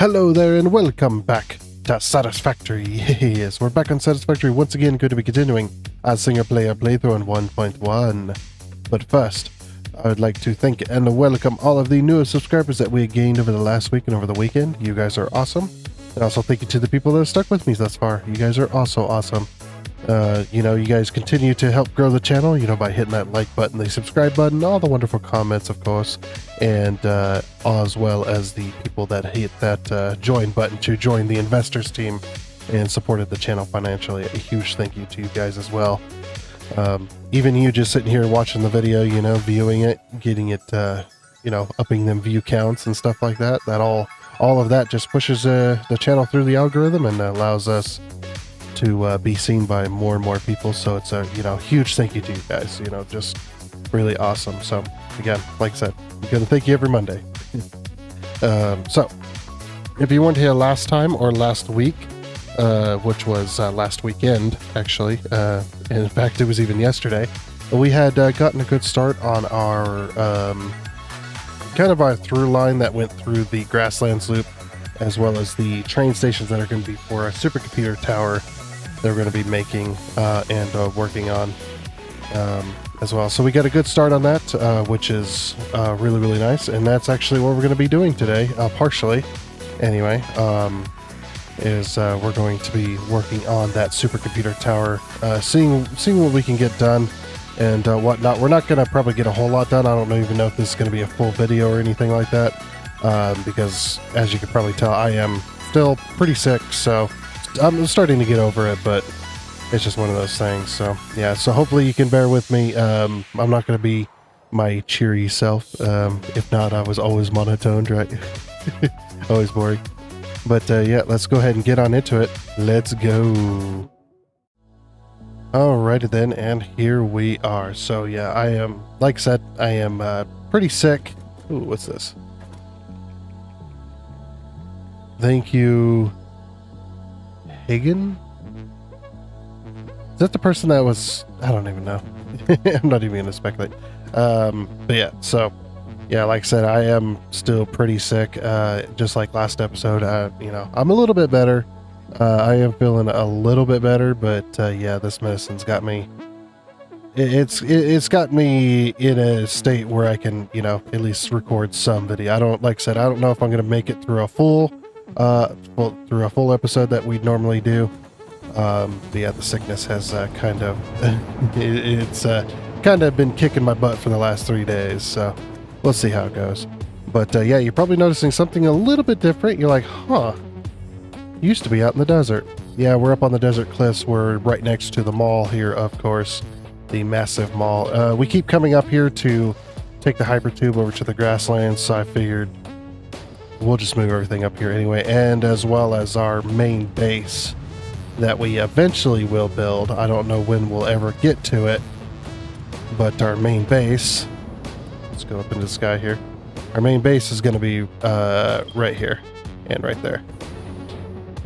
Hello there and welcome back to Satisfactory. Yes, we're back on Satisfactory once again, going to be continuing our single player playthrough on 1.1. But first, I would like to thank and welcome all of the newest subscribers that we gained over the last week and over the weekend. You guys are awesome. And also thank you to the people that have stuck with me thus far. You guys are also awesome. You guys continue to help grow the channel, by hitting that like button, the subscribe button, all the wonderful comments, of course, and as well as the people that hit that join button to join the investors team and supported the channel financially. A huge thank you to you guys as well. Even you just sitting here watching the video, viewing it, getting it, upping them view counts and stuff like that. All of that just pushes the channel through the algorithm and allows us to be seen by more and more people. So it's a huge thank you to you guys. Just really awesome. So again, like I said, I'm gonna thank you every Monday. So if you weren't here last time or last week, which was last weekend actually, in fact it was even yesterday, we had gotten a good start on our kind of our through line that went through the grasslands loop, as well as the train stations that are going to be for a supercomputer tower they're going to be making and working on as well. So we got a good start on that, which is really, really nice. And that's actually what we're going to be doing today, partially anyway, is we're going to be working on that supercomputer tower, seeing what we can get done and whatnot. We're not going to probably get a whole lot done. I don't even know if this is going to be a full video or anything like that, because as you can probably tell, I am still pretty sick, so I'm starting to get over it, but it's just one of those things. So yeah, so hopefully you can bear with me. I'm not going to be my cheery self. If not, I was always monotoned, right? Always boring. But yeah, let's go ahead and get on into it. Let's go. Alrighty then, and here we are. So yeah, I am, like I said, I am pretty sick. Ooh, what's this? Thank you, Hagen? Is that the person that was... I don't even know. I'm not even going to speculate. But yeah, so... Yeah, like I said, I am still pretty sick. Just like last episode, I'm a little bit better. I am feeling a little bit better, but yeah, this medicine's got me... It's got me in a state where I can, at least record some video. Like I said, I don't know if I'm going to make it through a full episode that we normally do. But yeah, the sickness has kind of it's kind of been kicking my butt for the last 3 days, so we'll see how it goes. But yeah, you're probably noticing something a little bit different. You're like, huh, used to be out in the desert. Yeah, we're up on the desert cliffs. We're right next to the mall here, of course, the massive mall. We keep coming up here to take the hypertube over to the grasslands, so I figured we'll just move everything up here anyway, and as well as our main base that we eventually will build. I don't know when we'll ever get to it, but our main base, let's go up into the sky here. Our main base is going to be right here and right there,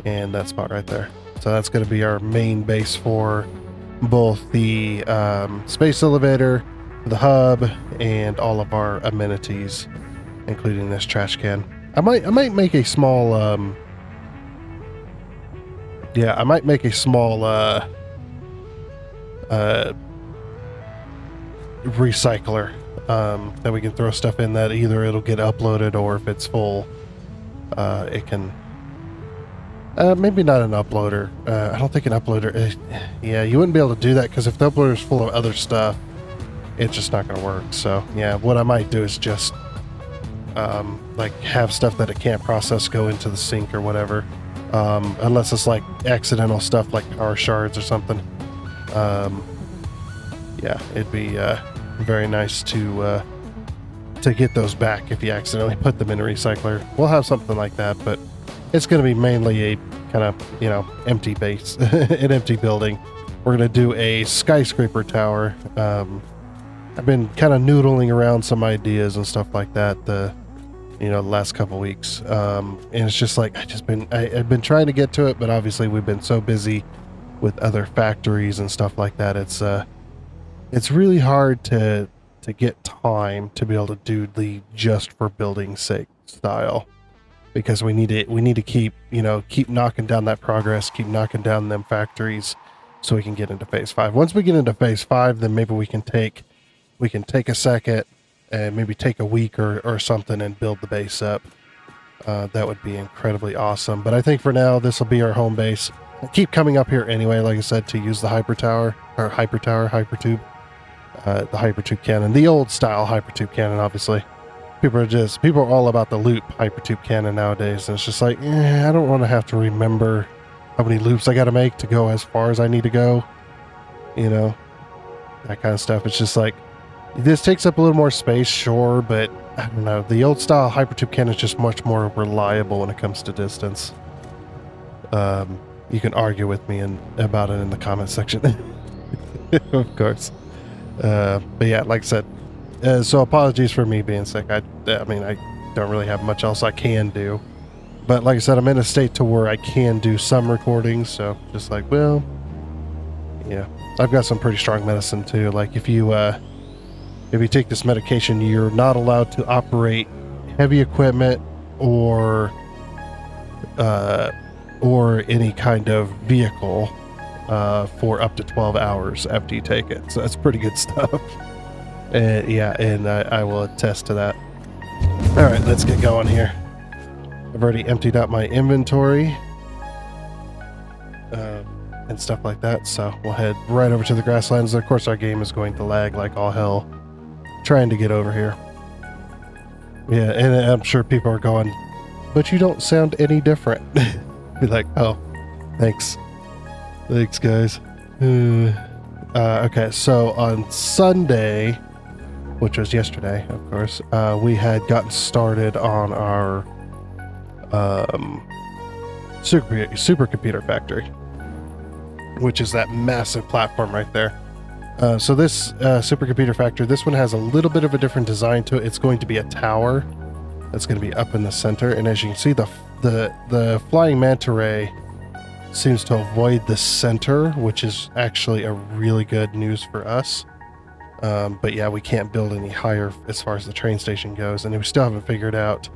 and that spot right there. So that's going to be our main base for both the space elevator, the hub, and all of our amenities, including this trash can. I might make a small I might make a small recycler that we can throw stuff in, that either it'll get uploaded, or if it's full, it can maybe not an uploader. I don't think an uploader, yeah, you wouldn't be able to do that, because if the uploader is full of other stuff, it's just not going to work. So yeah, what I might do is just like have stuff that it can't process go into the sink or whatever, unless it's like accidental stuff like power shards or something. Yeah, it'd be very nice to get those back if you accidentally put them in a recycler. We'll have something like that, but it's going to be mainly a kind of empty base, an empty building. We're going to do a skyscraper tower. I've been kind of noodling around some ideas and stuff like that the last couple weeks, and it's just like I've been trying to get to it, but obviously we've been so busy with other factories and stuff like that. It's really hard to get time to be able to do the just for building's sake style. because we need to keep, keep knocking down that progress, keep knocking down them factories, so we can get into phase 5. Once we get into phase 5, then maybe we can take a second and maybe take a week or something and build the base up. That would be incredibly awesome. But I think for now, this will be our home base. I keep coming up here anyway, like I said, to use the hypertube, the hypertube cannon, the old style hypertube cannon. Obviously, people are all about the loop hypertube cannon nowadays, and it's just like, I don't want to have to remember how many loops I got to make to go as far as I need to go. That kind of stuff. It's just like, this takes up a little more space, sure, but I don't know. The old style hypertube cannon is just much more reliable when it comes to distance. You can argue with me about it in the comment section. Of course. But yeah, like I said, so apologies for me being sick. I mean, I don't really have much else I can do. But like I said, I'm in a state to where I can do some recordings, so just like, well, yeah. I've got some pretty strong medicine too. Like if you take this medication, you're not allowed to operate heavy equipment or any kind of vehicle for up to 12 hours after you take it. So that's pretty good stuff. And I will attest to that. All right, let's get going here. I've already emptied out my inventory and stuff like that. So we'll head right over to the grasslands. Of course, our game is going to lag like all hell trying to get over here. Yeah, and I'm sure people are going, but you don't sound any different. Be like, oh, thanks guys. Okay, so on Sunday, which was yesterday, of course, we had gotten started on our supercomputer factory, which is that massive platform right there. So this supercomputer factory, this one has a little bit of a different design to it. It's going to be a tower that's going to be up in the center, and as you can see, the flying manta ray seems to avoid the center, which is actually a really good news for us. But yeah, we can't build any higher as far as the train station goes, and we still haven't figured out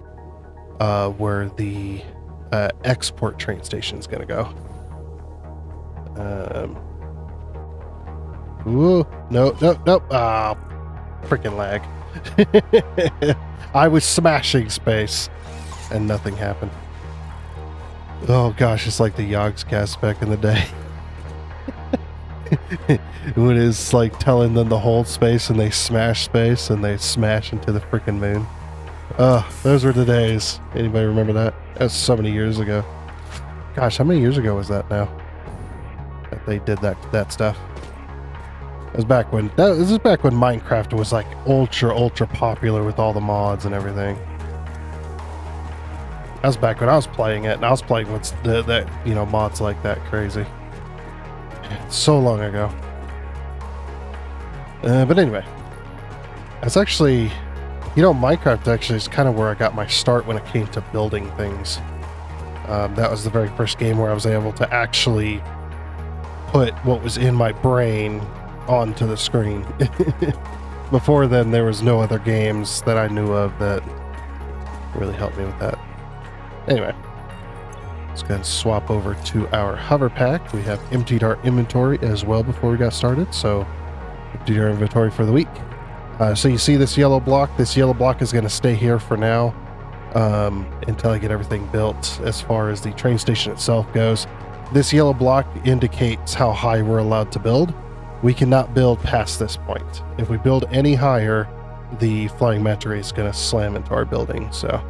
where the export train station is going to go. Ooh, nope. Ah, freaking lag. I was smashing space and nothing happened. Oh gosh, it's like the Yogscast back in the day. When it's like telling them to hold space and they smash space and they smash into the freaking moon. Those were the days. Anybody remember that? That's so many years ago. Gosh, how many years ago was that now? That they did that stuff. This is back when Minecraft was like ultra popular with all the mods and everything. That was back when I was playing it, and I was playing with mods like that. Crazy. So long ago. But anyway, that's actually, Minecraft actually is kind of where I got my start when it came to building things. That was the very first game where I was able to actually put what was in my brain onto the screen. Before then, there was no other games that I knew of that really helped me with that. Anyway, let's go ahead and swap over to our hover pack. We have emptied our inventory as well before we got started, so emptied our inventory for the week. So you see this yellow block? This yellow block is going to stay here for now until I get everything built as far as the train station itself goes. This yellow block indicates how high we're allowed to build. We cannot build past this point. If we build any higher, the flying manta ray is going to slam into our building. So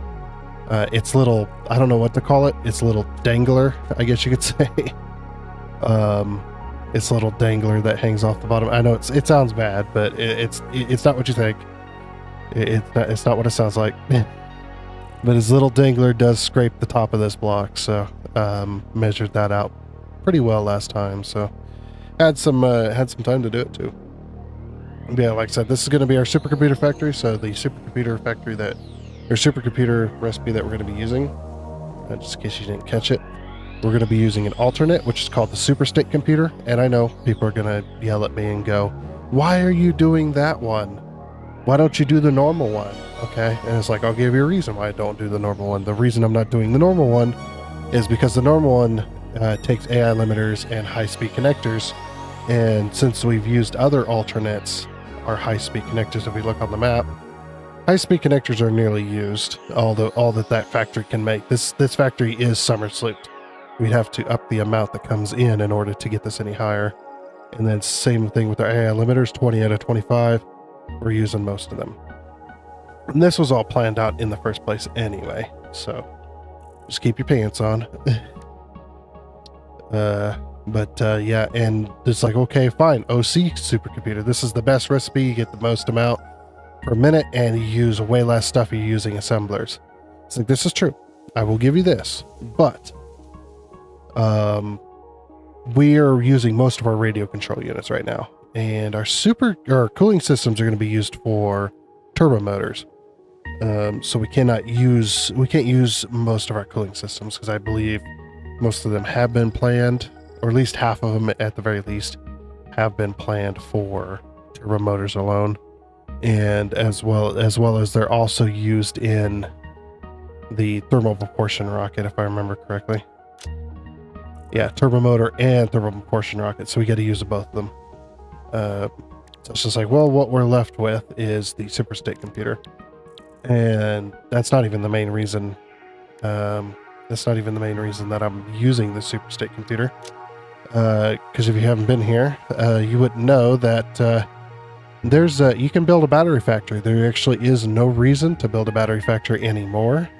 it's little, I don't know what to call it. It's a little dangler, I guess you could say. It's a little dangler that hangs off the bottom. I know it sounds bad, but it's not what you think. It's not what it sounds like. But his little dangler does scrape the top of this block, so measured that out pretty well last time. So had some time to do it too. Yeah, like I said, this is going to be our supercomputer factory. So the supercomputer recipe that we're going to be using, just in case you didn't catch it, we're going to be using an alternate, which is called the super state computer. And I know people are going to yell at me and go, "Why are you doing that one?" why don't you do the normal one? Okay, and it's like, I'll give you a reason why I don't do the normal one. The reason I'm not doing the normal one is because the normal one takes AI limiters and high-speed connectors, and since we've used other alternates, our high-speed connectors, if we look on the map, high-speed connectors are nearly used, all that factory can make. This factory is summer slooped. We'd have to up the amount that comes in order to get this any higher. And then same thing with our AI limiters, 20 out of 25. We're using most of them. And this was all planned out in the first place anyway, so just keep your pants on. Yeah, and it's like, okay, fine, OC supercomputer. This is the best recipe. You get the most amount per minute, and you use way less stuff you're using assemblers. It's like, this is true. I will give you this, but we are using most of our radio control units right now, and our cooling systems are going to be used for turbo motors. So we can't use most of our cooling systems because I believe most of them have been planned, or at least half of them at the very least have been planned for turbo motors alone, and as well as they're also used in the thermal propulsion rocket, if I remember correctly. Yeah, turbo motor and thermal propulsion rocket, so we got to use both of them. So it's just like, well, what we're left with is the superstate computer, and that's not even the main reason. That's not even the main reason that I'm using the superstate computer. Because if you haven't been here, you wouldn't know that you can build a battery factory. There actually is no reason to build a battery factory anymore.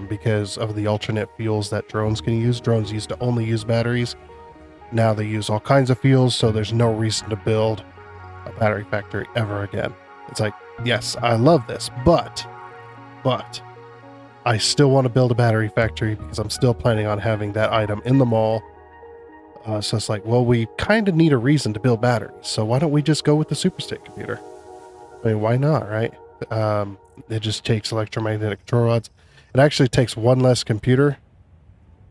Because of the alternate fuels that drones can use. Drones used to only use batteries. Now they use all kinds of fuels, so there's no reason to build a battery factory ever again. It's like, yes, I love this, but I still want to build a battery factory because I'm still planning on having that item in the mall. So it's like, well, we kind of need a reason to build batteries, so why don't we just go with the superstate computer? I mean, why not, right? It just takes electromagnetic control rods. It actually takes one less computer,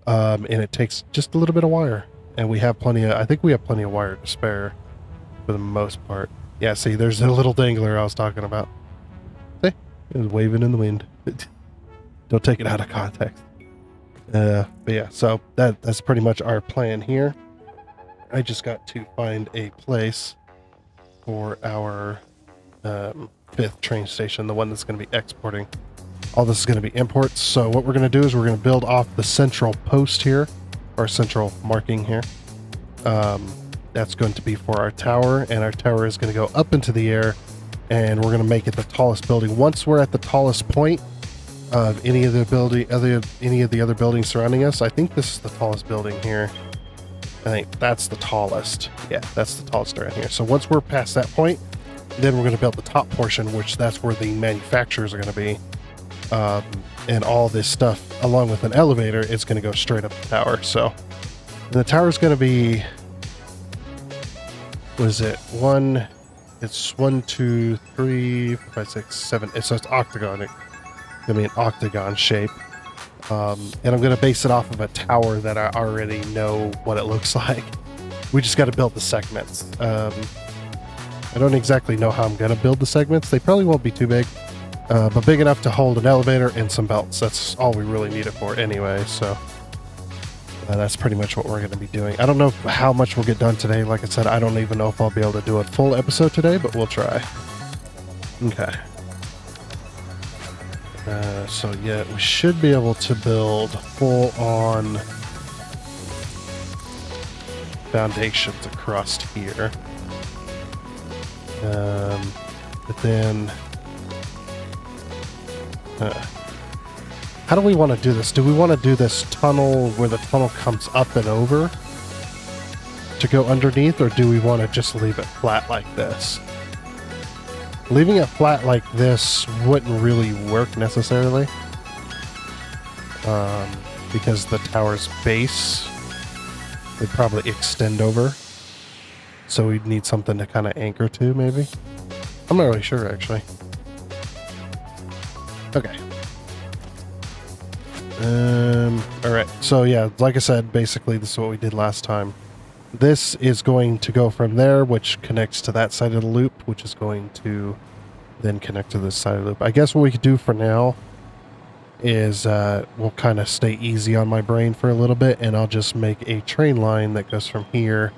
and it takes just a little bit of wire. And we have I think we have plenty of wire to spare for the most part. Yeah, see, there's the little dangler I was talking about. See? It was waving in the wind. Don't take it out of context. But yeah, so that's pretty much our plan here. I just got to find a place for our 5th train station, the one that's going to be exporting. All this is going to be imports. So what we're going to do is we're going to build off the central post here, or central marking here. That's going to be for our tower, and our tower is going to go up into the air, and we're going to make it the tallest building. Once we're at the tallest point of any of the other buildings surrounding us, I think this is the tallest building here. I think that's the tallest. Yeah, that's the tallest around here. So once we're past that point, then we're going to build the top portion, which that's where the manufacturers are going to be. And all this stuff, along with an elevator, is going to go straight up the tower. So the tower is going to be, what is it? It's 1, 2, 3, 4, 5, 6, 7. So it's octagon. It's going to be an octagon shape. And I'm going to base it off of a tower that I already know what it looks like. We just got to build the segments. I don't exactly know how I'm going to build the segments. They probably won't be too big. But big enough to hold an elevator and some belts. That's all we really need it for anyway, so that's pretty much what we're going to be doing. I don't know how much we'll get done today. Like I said, I don't even know if I'll be able to do a full episode today, but we'll try. Okay. So yeah, we should be able to build full-on foundations across here. But then... how do we want to do this? Do we want to do this tunnel where the tunnel comes up and over to go underneath, or do we want to just leave it flat like this? Leaving it flat like this wouldn't really work necessarily, because the tower's base would probably extend over, so we'd need something to kind of anchor to, maybe. I'm not really sure, actually. Okay. Alright, so yeah, like I said, basically this is what we did last time. This is going to go from there, which connects to that side of the loop, which is going to then connect to this side loop. I guess what we could do for now is we'll kind of stay easy on my brain for a little bit, and I'll just make a train line that goes from here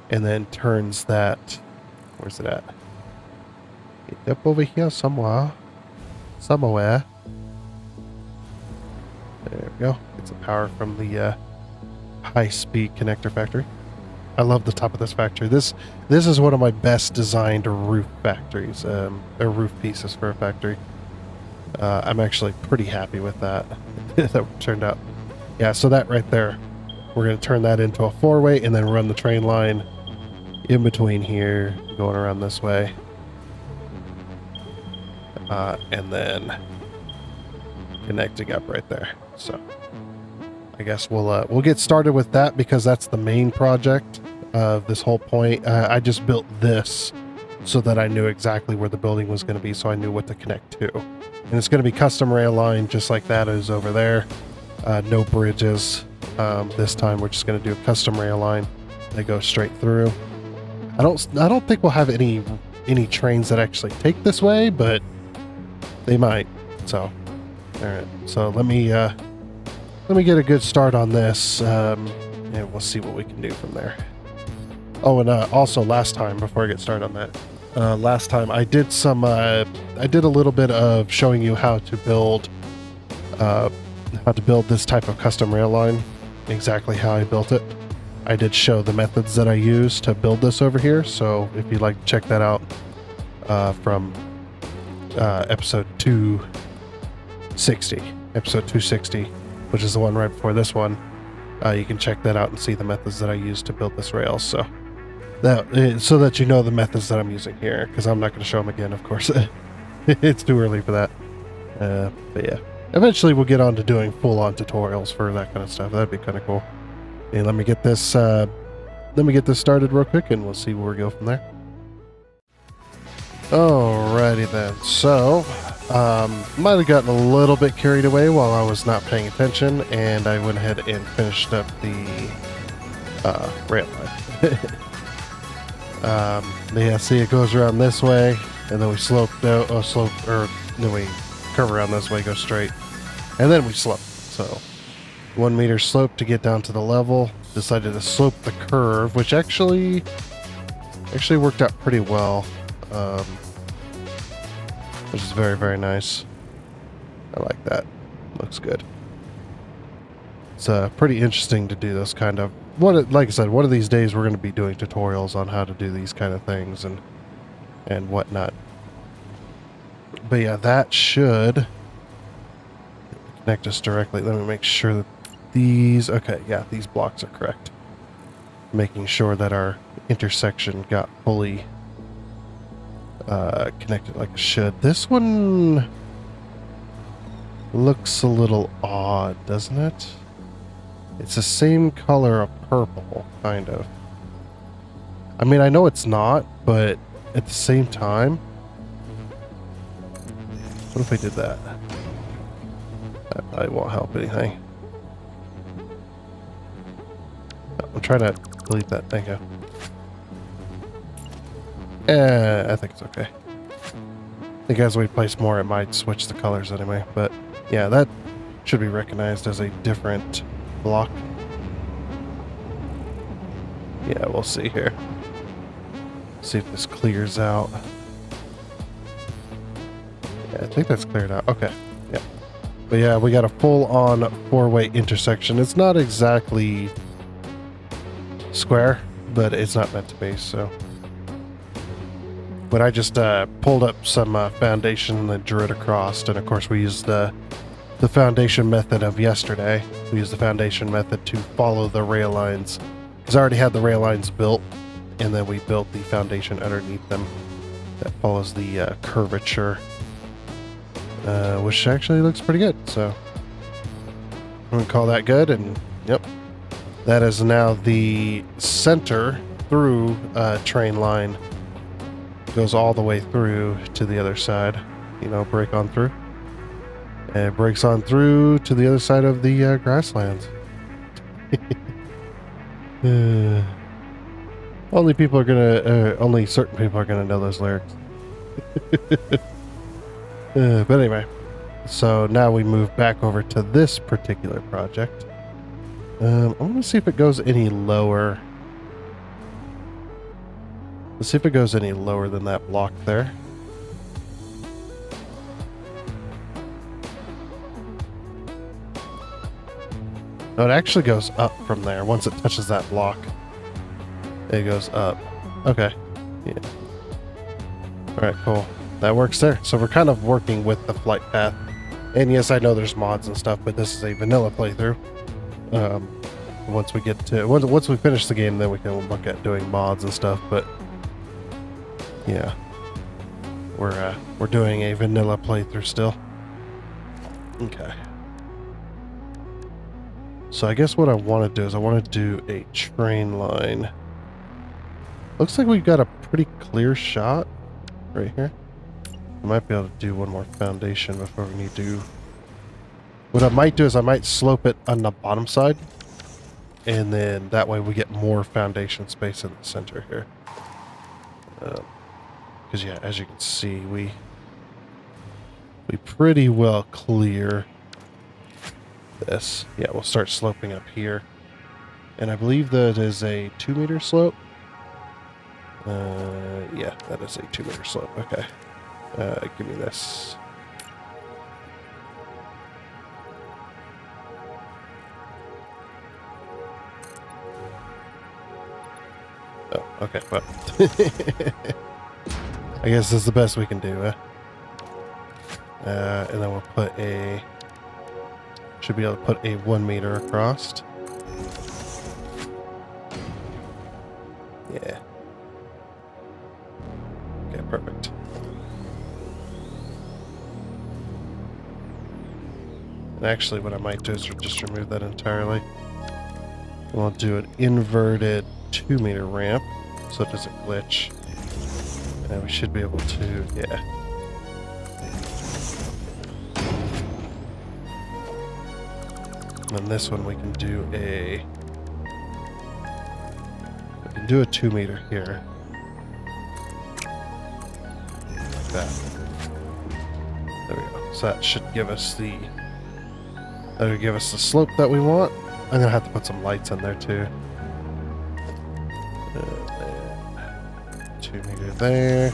and then turns that... Where's it at? It's up over here somewhere. Somewhere. There we go. It's a power from the high-speed connector factory. I love the top of this factory. This is one of my best designed roof factories, or roof pieces for a factory. I'm actually pretty happy with that. That turned out. Yeah, so that right there, we're going to turn that into a four-way and then run the train line in between here, going around this way. And then connecting up right there. So I guess we'll get started with that because that's the main project of this whole point. I just built this so that I knew exactly where the building was going to be, so I knew what to connect to. And it's going to be custom rail line just like that is over there. No bridges. This time we're just going to do a custom rail line that goes straight through. I don't think we'll have any trains that actually take this way, but they might. So all right. So let me get a good start on this, and we'll see what we can do from there. Oh, and also last time, before I get started on that, last time I did I did a little bit of showing you how to build this type of custom rail line, exactly how I built it. I did show the methods that I used to build this over here, so if you'd like to check that out from episode 260, which is the one right before this one, you can check that out and see the methods that I used to build this rail. So that you know the methods that I'm using here, because I'm not going to show them again, of course. It's too early for that. But yeah, eventually we'll get on to doing full-on tutorials for that kind of stuff. That'd be kind of cool. Okay, let me get this started real quick, and we'll see where we go from there. Alrighty then. So, might have gotten a little bit carried away while I was not paying attention, and I went ahead and finished up the rail line. Yeah, see, it goes around this way, and then we then we curve around this way, go straight, and then we slope. So 1 meter slope to get down to the level. Decided to slope the curve, which actually worked out pretty well, which is very, very nice. I like that. Looks good. It's pretty interesting to do this kind of... like I said, one of these days we're going to be doing tutorials on how to do these kind of things and whatnot. But yeah, that should connect us directly. Let me make sure that these... Okay, yeah, these blocks are correct. Making sure that our intersection got fully connected like it should. This one looks a little odd, doesn't it? It's the same color of purple, kind of. I mean, I know it's not, but at the same time... What if I did that? That probably won't help anything. I'm trying to delete that. Thank you. I think it's okay. I think as we place more, it might switch the colors anyway. But yeah, that should be recognized as a different block. Yeah, we'll see here. See if this clears out. Yeah, I think that's cleared out. Okay. Yeah. But yeah, we got a full-on four-way intersection. It's not exactly square, but it's not meant to be, so. But I just pulled up some foundation and drew it across, and of course we used the foundation method of yesterday. We used the foundation method to follow the rail lines, because I already had the rail lines built, and then we built the foundation underneath them that follows the curvature, which actually looks pretty good. So I'm gonna call that good, and yep, that is now the center through train line. Goes all the way through to the other side, you know, break on through. And it breaks on through to the other side of the grasslands. Only certain people are gonna know those lyrics. But anyway, so now we move back over to this particular project. I want to see if it goes any lower. Let's see if it goes any lower than that block there. No, it actually goes up from there. Once it touches that block, it goes up. Okay. Yeah. Alright, cool. That works there. So we're kind of working with the flight path. And yes, I know there's mods and stuff, but this is a vanilla playthrough. Once we finish the game, then we can look at doing mods and stuff, but yeah. We're doing a vanilla playthrough still. Okay. So I guess what I want to do is I want to do a train line. Looks like we've got a pretty clear shot right here. I might be able to do one more foundation before we need to. What I might do is I might slope it on the bottom side, and then that way we get more foundation space in the center here. Because yeah, as you can see, we pretty well clear this. Yeah, we'll start sloping up here, and I believe that is a 2-meter slope. Yeah, that is a 2-meter slope. Okay. Give me this. Oh, okay, well. I guess this is the best we can do, and then we'll put a... Should be able to put a 1 meter across. Yeah. Okay, perfect. And actually what I might do is just remove that entirely. We'll do an inverted 2-meter ramp so it doesn't glitch. And we should be able to, yeah. And then this one we can do a 2-meter here. Like that. There we go. So that should give us the slope that we want. I'm gonna have to put some lights in there too. 2-meter there.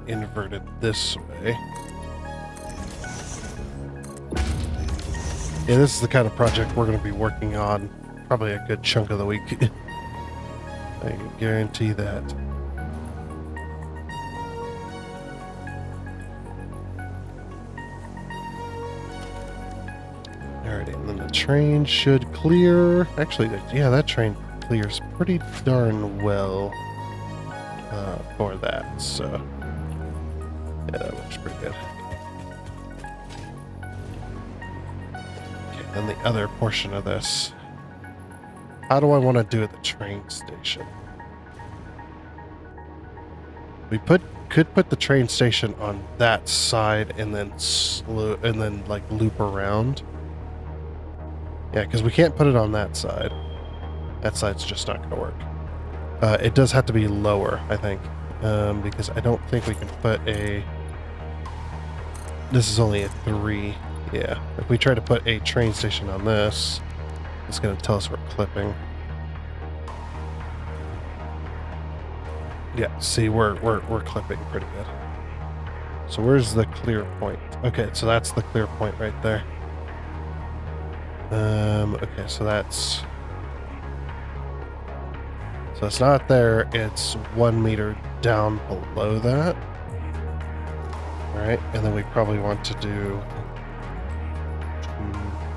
Inverted this way. Yeah, this is the kind of project we're going to be working on probably a good chunk of the week. I can guarantee that. Alrighty, and then the train should clear. Actually, yeah, that train clears pretty darn well for that, so yeah, that looks pretty good. Okay, then the other portion of this. How do I want to do at the train station? We could put the train station on that side and then like loop around. Yeah, because we can't put it on that side. That side's just not going to work. It does have to be lower, I think, because I don't think we can put a... This is only a 3. Yeah, if we try to put a train station on this, it's going to tell us we're clipping. Yeah, see, we're clipping pretty good. So where's the clear point? Okay, so that's the clear point right there. Okay, so that's... So it's not there, it's 1 meter down below that. Alright, and then we probably want to do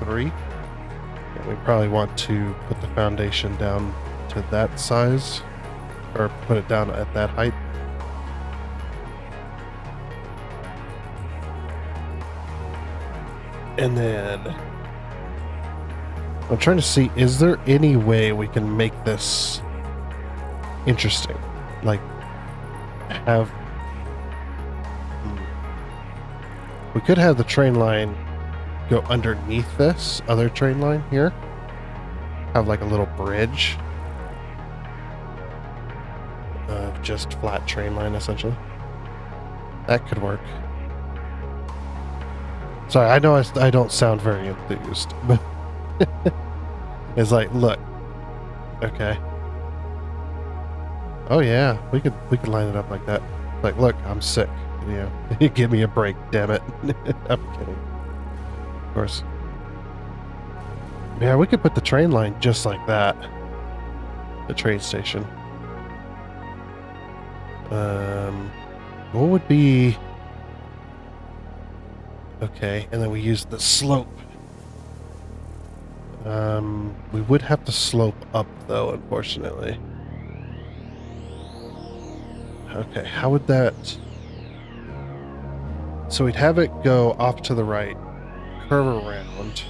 2, 3. And we probably want to put the foundation down to that size, or put it down at that height. And then I'm trying to see, is there any way we can make this interesting? Like, have... We could have the train line go underneath this other train line here. Have like a little bridge. just flat train line, essentially. That could work. Sorry, I know I don't sound very enthused, but it's like, look, okay. Oh yeah, we could line it up like that. Like, look, I'm sick. You know, give me a break, damn it. I'm kidding. Of course. Yeah, we could put the train line just like that. The train station. What would be... Okay, and then we use the slope. We would have to slope up, though, unfortunately. Okay, how would that... So we'd have it go off to the right, curve around.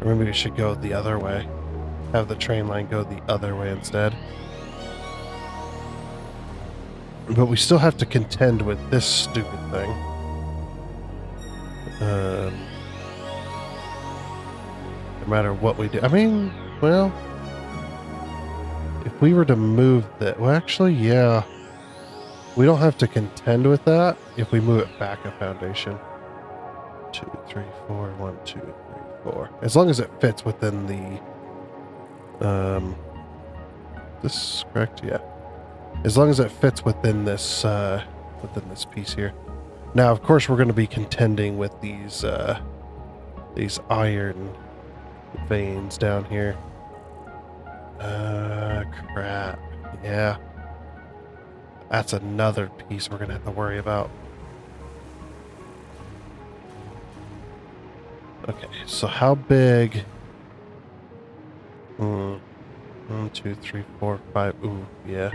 Or maybe we should go the other way. Have the train line go the other way instead. But we still have to contend with this stupid thing. No matter what we do. I mean, well... If we were to move that... Well, actually, yeah. We don't have to contend with that if we move it back a foundation. 2, 3, 4, 1, 2, 3, 4. As long as it fits within the... This is correct? Yeah. As long as it fits within this piece here. Now, of course, we're going to be contending with these iron veins down here. Crap. Yeah. That's another piece we're going to have to worry about. Okay, so how big... 1, 2, 3, 4, 5. Ooh, yeah.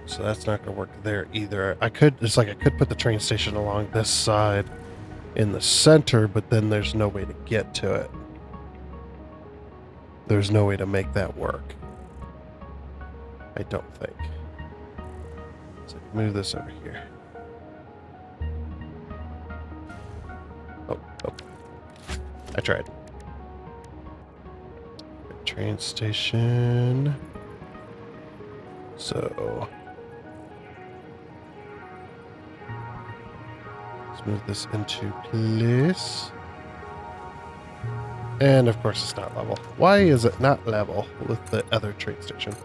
So that's not going to work there either. I could put the train station along this side in the center, but then there's no way to get to it. There's no way to make that work. I don't think. So move this over here. Oh. I tried. Train station. So let's move this into place. And of course it's not level. Why is it not level with the other train station?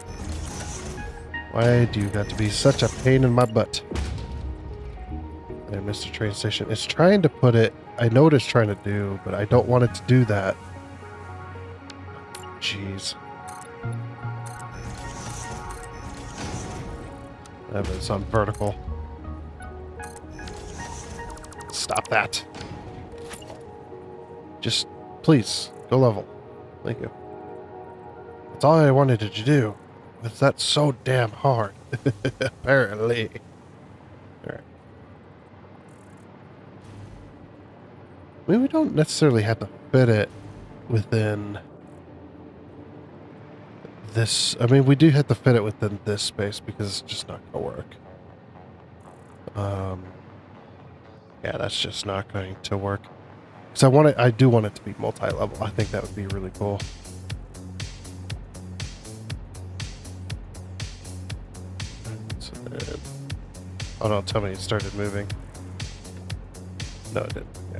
Why do you got to be such a pain in my butt? There, Mr. Train Station. It's trying to put it... I know what it's trying to do, but I don't want it to do that. Jeez. That is on vertical. Stop that. Just, please, go level. Thank you. That's all I wanted you to do. But that's so damn hard. Apparently. Alright. I mean, we don't necessarily have to fit it within this. I mean, we do have to fit it within this space because it's just not going to work. Yeah, that's just not going to work. Because I do want it to be multi-level. I think that would be really cool. So then, oh no, tell me it started moving. No, it didn't. Yeah.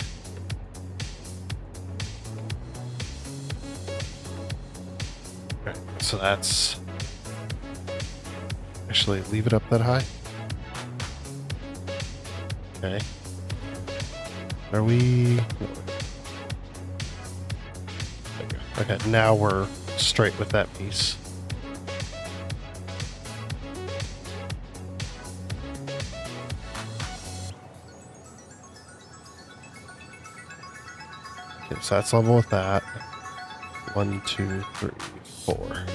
Okay, so that's... Actually, leave it up that high. Okay. Are we... No. Okay, now we're straight with that piece. Okay, so that's level with that. 1, 2, 3, 4.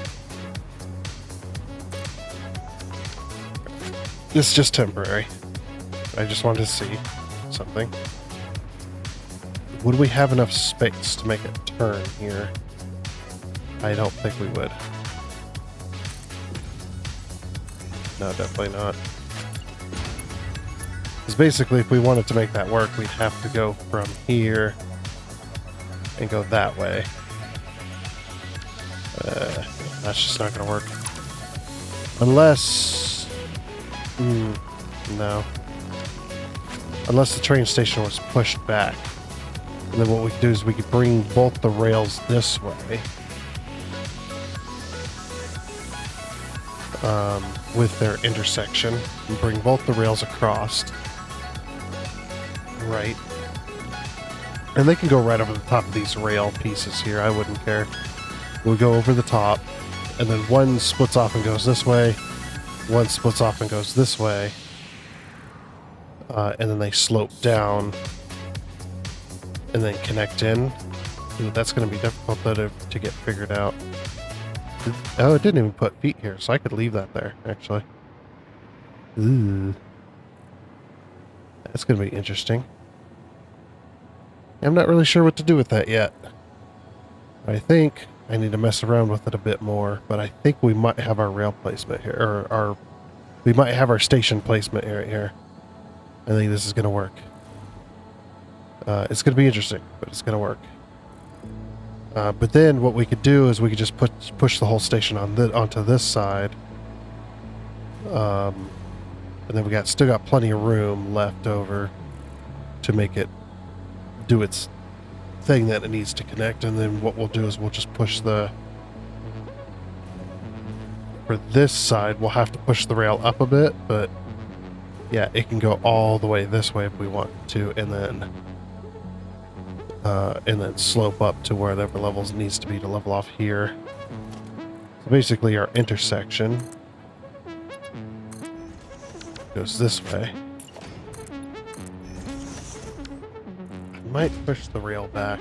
This is just temporary. I just wanted to see something. Would we have enough space to make a turn here? I don't think we would. No, definitely not. Because basically, if we wanted to make that work, we'd have to go from here and go that way. That's just not going to work. Unless... no. Unless the train station was pushed back. And then what we could do is we could bring both the rails this way. With their intersection. And bring both the rails across. Right. And they can go right over the top of these rail pieces here. I wouldn't care. We'll go over the top. And then one splits off and goes this way. One splits off and goes this way. And then they slope down. And then connect in. Ooh, that's going to be difficult to get figured out. Oh, it didn't even put feet here, so I could leave that there, actually. Ooh. That's going to be interesting. I'm not really sure what to do with that yet. I think I need to mess around with it a bit more, but I think we might have our rail placement here, or we might have our station placement right here. I think this is going to work. It's going to be interesting, but it's going to work. But then what we could do is we could just push the whole station onto this side. And then we still got plenty of room left over to make it do its thing that it needs to connect. And then what we'll do is we'll just push for this side, we'll have to push the rail up a bit, but yeah, it can go all the way this way if we want to, and then slope up to whatever levels it needs to be to level off here. So basically our intersection goes this way. I might push the rail back,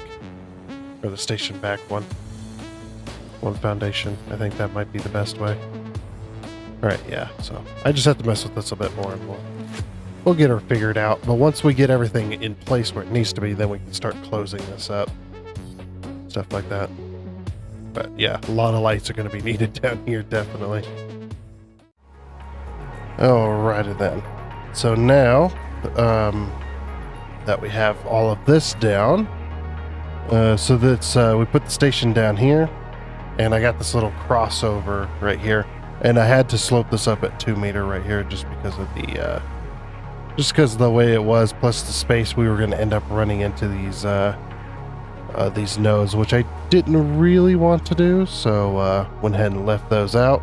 or the station back one foundation. I think that might be the best way. Alright, yeah, so I just have to mess with this a bit more and we'll get her figured out. But once we get everything in place where it needs to be, then we can start closing this up. Stuff like that. But yeah, a lot of lights are going to be needed down here, definitely. Alrighty then. So now that we have all of this down, so that's we put the station down here, and I got this little crossover right here, and I had to slope this up at 2 meter right here just because of the way it was, plus the space we were going to end up running into these nodes, which I didn't really want to do, so went ahead and left those out.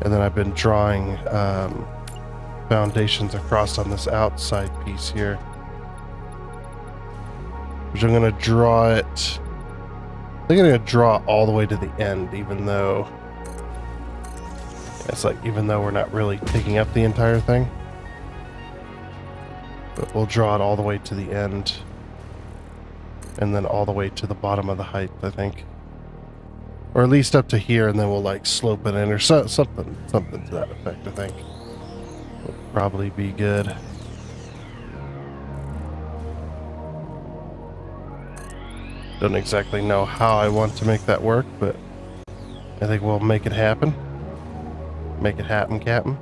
And then I've been drawing foundations across on this outside piece here, which I'm going to draw it. I think I'm going to draw all the way to the end, even though we're not really picking up the entire thing. But we'll draw it all the way to the end, and then all the way to the bottom of the height, I think. Or at least up to here, and then we'll like slope it in, or something to that effect, I think. Would probably be good. Don't exactly know how I want to make that work, but I think we'll make it happen. Make it happen, Captain.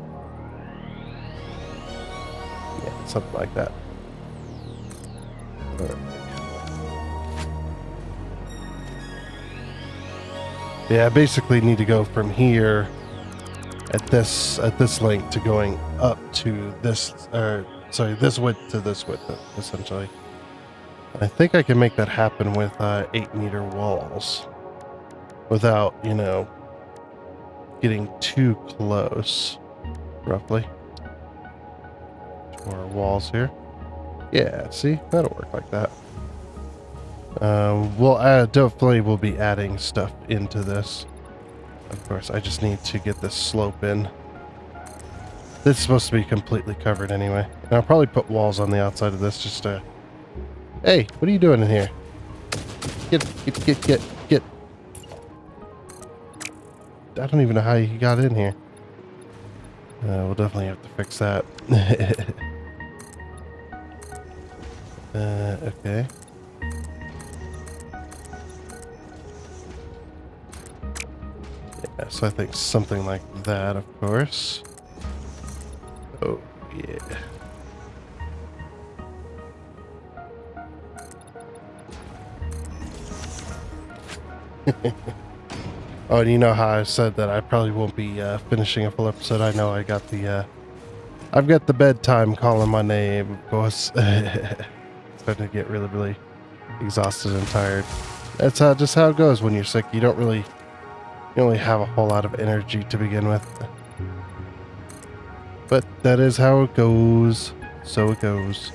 Yeah, something like that. Yeah, I basically need to go from here at this length to going up to this, this width to this width, essentially. I think I can make that happen with 8-meter walls without, getting too close, roughly, to our walls here. Yeah, see, that'll work like that. We'll be adding stuff into this. Of course, I just need to get this slope in. This is supposed to be completely covered anyway. And I'll probably put walls on the outside of this just to... Hey, what are you doing in here? Get. I don't even know how you got in here. We'll definitely have to fix that. Okay. Yeah, so I think something like that, of course. Oh, yeah. Oh, and you know how I said that I probably won't be finishing a full episode. I know I got the I've got the bedtime calling my name, of course. Starting to get really, really exhausted and tired. That's just how it goes when you're sick. You only have a whole lot of energy to begin with. But that is how it goes. So it goes.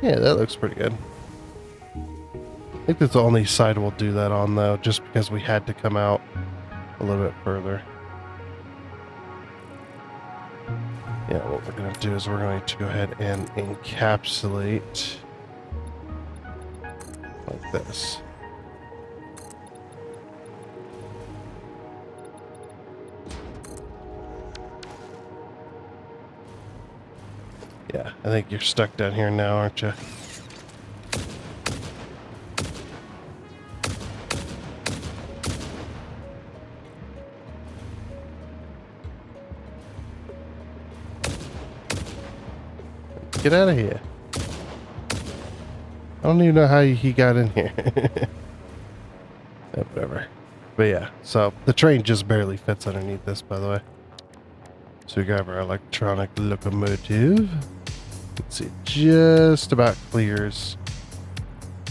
Yeah, that looks pretty good. I think that's the only side we'll do that on, though, just because we had to come out a little bit further. Yeah, what we're going to do is we're going to go ahead and encapsulate like this. Yeah, I think you're stuck down here now, aren't you? Get out of here. I don't even know how he got in here. Whatever. But yeah, so the train just barely fits underneath this, by the way. So we grab our electronic locomotive. Let's see, just about clears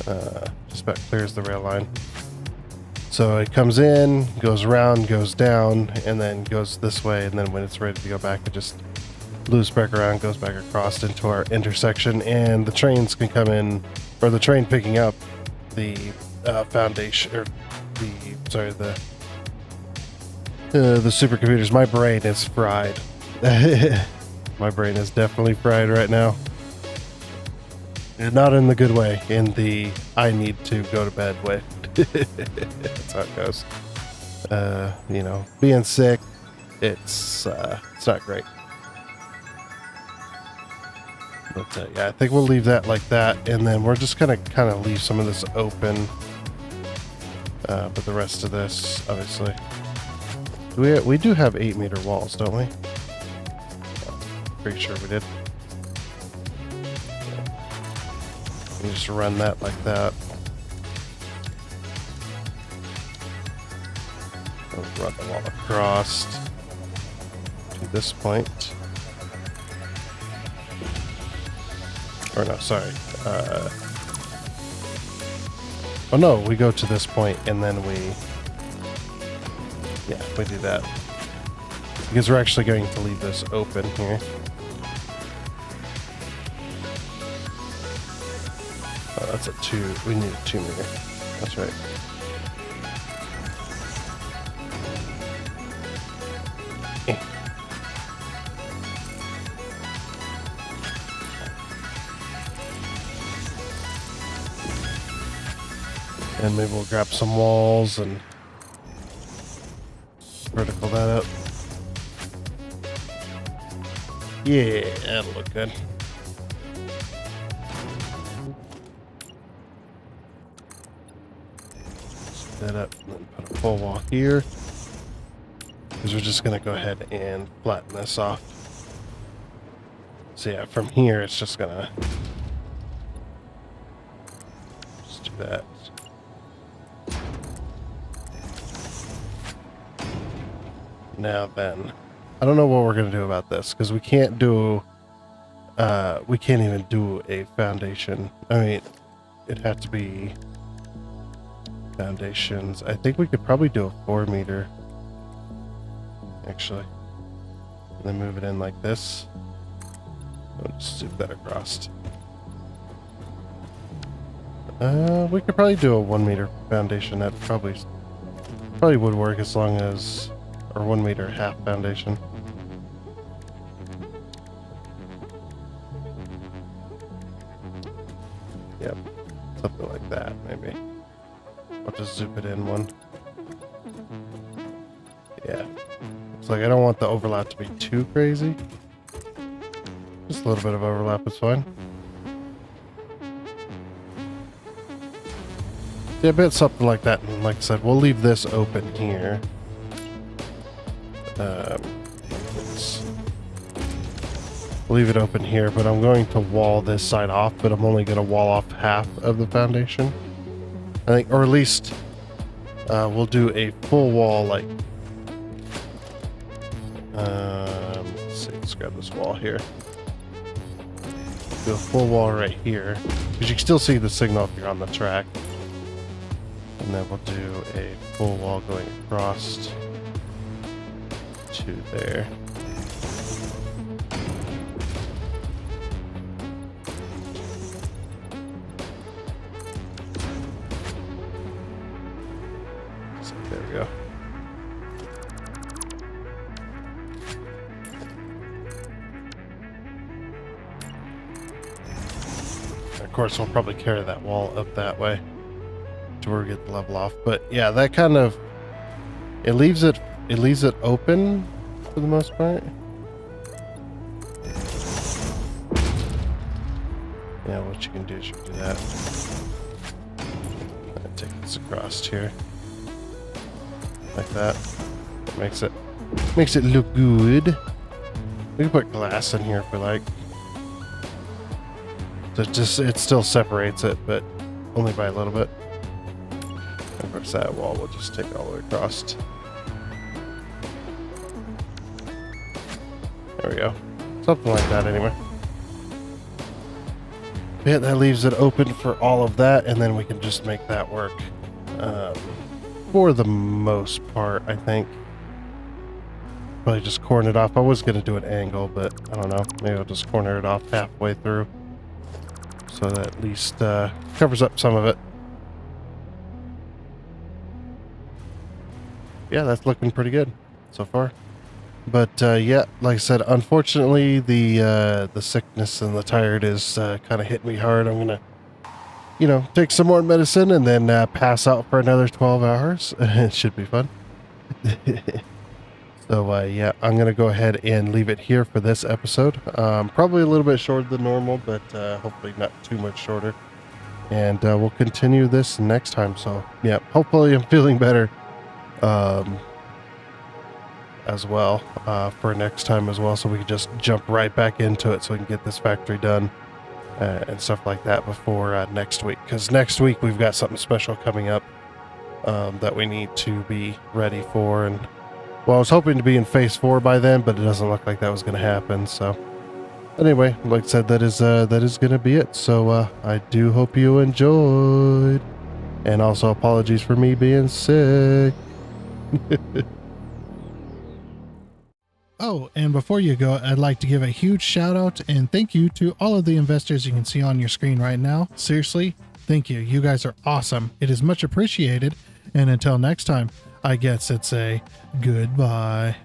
the rail line. So it comes in, goes around, goes down, and then goes this way, and then when it's ready to go back, it just loops back around, goes back across into our intersection, and the trains can come in, or the train picking up the foundation, or the supercomputers. My brain is fried. My brain is definitely fried right now. And not in the good way, in the I need to go to bed way. That's how it goes. Being sick, it's not great. But yeah, I think we'll leave that like that, and then we're just gonna kind of leave some of this open. But the rest of this, obviously, we do have 8-meter walls, don't we? Pretty sure we did. We just run that like that. We'll run the wall across to this point. Or no, sorry. Oh no, we go to this point and then we do that. Because we're actually going to leave this open here. Oh, that's a 2. We need a 2-meter. That's right. And maybe we'll grab some walls and vertical that up. Yeah, that'll look good. Set that up and then put a full wall here. Because we're just going to go ahead and flatten this off. So yeah, from here it's just going to just do that. Now then, I don't know what we're going to do about this, because we can't even do a foundation. I mean, it'd have to be foundations. I think we could probably do a 4-meter, actually. And then move it in like this. I'll just zoom that across. We could probably do a 1-meter foundation. That probably would work, as long as... or 1-meter half foundation. Yep, something like that, maybe. I'll just zoom it in one. Yeah. It's like I don't want the overlap to be too crazy. Just a little bit of overlap is fine. Yeah, but something like that. And like I said, we'll leave this open here. We'll leave it open here, but I'm going to wall this side off, but I'm only going to wall off half of the foundation. I think, or at least We'll do a full wall, like, let's see, let's grab this wall here. Do a full wall right here, because you can still see the signal if you're on the track. And then we'll do a full wall going across to there. So there we go. Of course, we'll probably carry that wall up that way to where we get the level off. But yeah, that kind of it leaves it open for the most part. Yeah, what you can do is you can do that. And take this across here like that. Makes it look good. We can put glass in here if we like. So it still separates it, but only by a little bit. Of course, that wall will just take it all the way across. There we go. Something like that, anyway. Yeah, that leaves it open for all of that, and then we can just make that work. For the most part, I think. Probably just corner it off. I was going to do an angle, but I don't know. Maybe I'll just corner it off halfway through. So that at least covers up some of it. Yeah, that's looking pretty good so far. But yeah, like I said, unfortunately, the sickness and the tired is kind of hit me hard. I'm gonna, take some more medicine and then pass out for another 12 hours. It should be fun. So yeah, I'm gonna go ahead and leave it here for this episode. Probably a little bit shorter than normal, but hopefully not too much shorter. And we'll continue this next time. So yeah, hopefully I'm feeling better as well for next time as well, so we can just jump right back into it so we can get this factory done and stuff like that before next week. Because next week we've got something special coming up that we need to be ready for. And well, I was hoping to be in phase 4 by then, but it doesn't look like that was going to happen. So anyway, like I said, that is going to be it. So I do hope you enjoyed, and also apologies for me being sick. Oh, and before you go, I'd like to give a huge shout out and thank you to all of the investors you can see on your screen right now. Seriously, thank you. You guys are awesome. It is much appreciated. And until next time, I guess it's a goodbye.